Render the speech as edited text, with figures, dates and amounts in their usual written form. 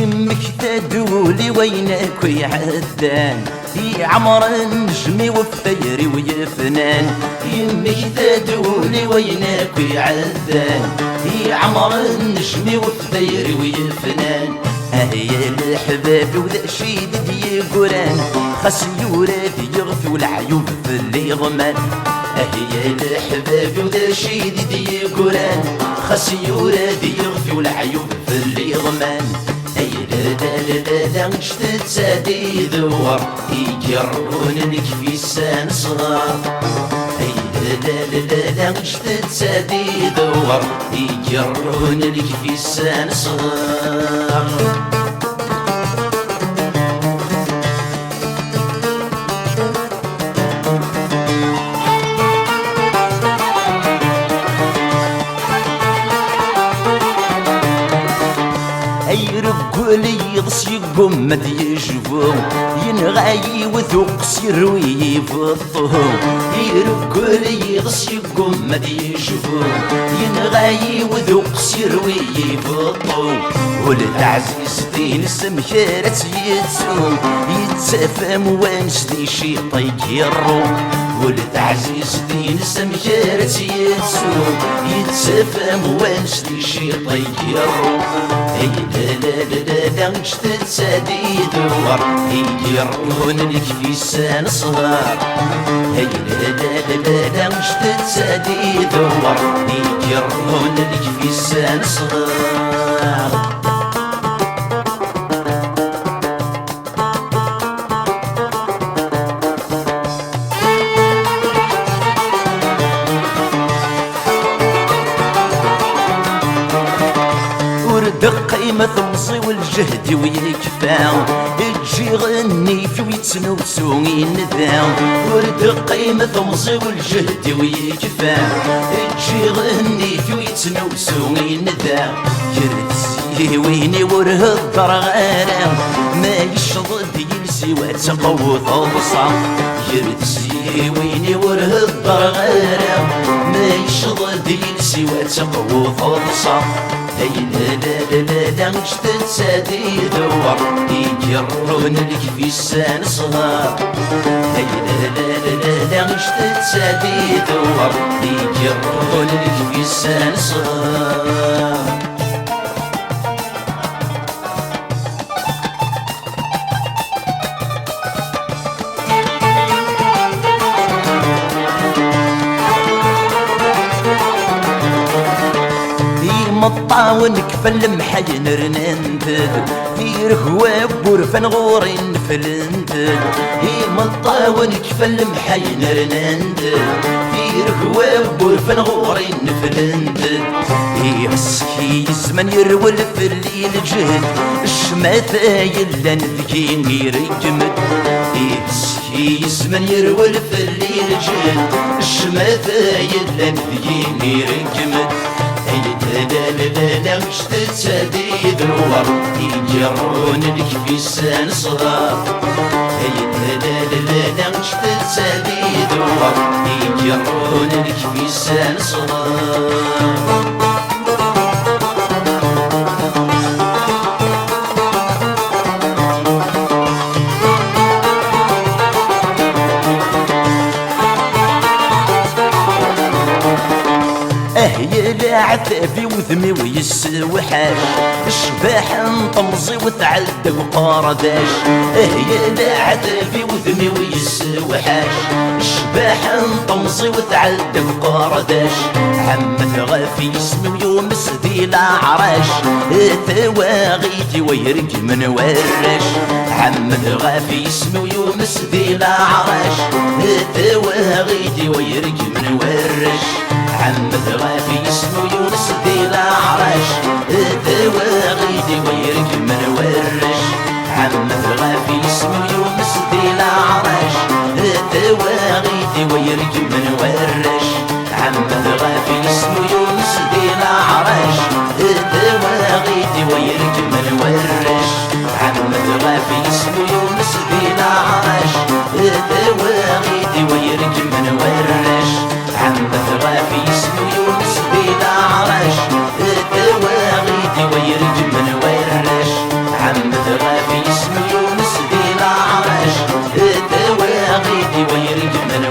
يمك تدولي وينك ويعدان يا عمر النجمي وفيري ويفنان يمك تدولي وينك ويعدان يا عمر النجمي وفيري ويفنان هيا الحباب وذا شي دي قران خاص يورث يغفي والعيوب في اللي غمان هيا الحباب وذا شي دي قران خاص يورث يغفي والعيوب في اللي غمان لا نشتت سادي ذوار يجرون لك في سان صغار لا نشتت سادي ذوار يجرون لك في سان صغار يرقولي يضس يقوم مد يجبو ينغاي وثوق سيرو يفضو يرقولي يضس يقوم مد يجبو ينغاي وثوق سيرو يفضو ولد عزيز دين السمكارة يتسو يتسافم وانس دي شي طيق يرو ولد عزيز دين السمكارة يتسو يتسافم وانس دي شي طيق يرو لا نشتت سادي دوار يجرون لك في سان صغار لا نشتت سادي دوار يجرون لك في سان صغار قيمة ثمصي والجهد ويكفى تجي غني في ويتسنوسو ينذا ورد قيمة ثمصي والجهد ويكفى تجي غني في ويتسنوسو ينذا كرتسي ويني وره الضرغانة ما يشضد يلسي وتقوض البصر كرتسي ويني وره الضرغانة ما يشضد يلسي وتقوض البصر لا نشتت سادي دوار يجرون لك في سان صغار لا نشتت سادي دوار يجرون لك في سان صغار مطاون كفل محين رنندد في رهواب ورفن غورين فلندد هي مطاون كفل محين رنندد في رهواب ورفن غورين فلندد هي مسكي الزمن يرول في الليل جهد الشماثايل لنذكين يرجمد هي مسكي الزمن يرول في الليل جهد الشماثايل لنذكين يرجمد لا نشتت سادي ذوار يجرون لك في سان صغار لا نشتت سادي ذوار يجرون لك في سان صغار هي عثافي وذمي ويسوحاش الشباح نطمزي وتعدى وقارداش هي عثافي وذمي ويسوحاش الشباح نطمزي وتعدى وقارداش عمث غافي اسمي ويوم سدي العراش ثواغيتي ويرك من ورش عمث غافي اسمي ويوم سدي العراش ثواغيتي ويرك من ورش عمث غافي اسمو يونس دي العراش ثواغيدي ويرك من ورش عمث غافي اسمو يونس دي العراش ثواغيدي ويرك من ورش عمث غافي اسمو يونس دي العراش ثواغيدي ويرك من ورش عمث غافي اسمو يونس دي العراش ثواغيدي ويرك من ورش عمث غافي اسمو يونس دي العراش غافي اسم يونس دي العرش الدواغي ويريد من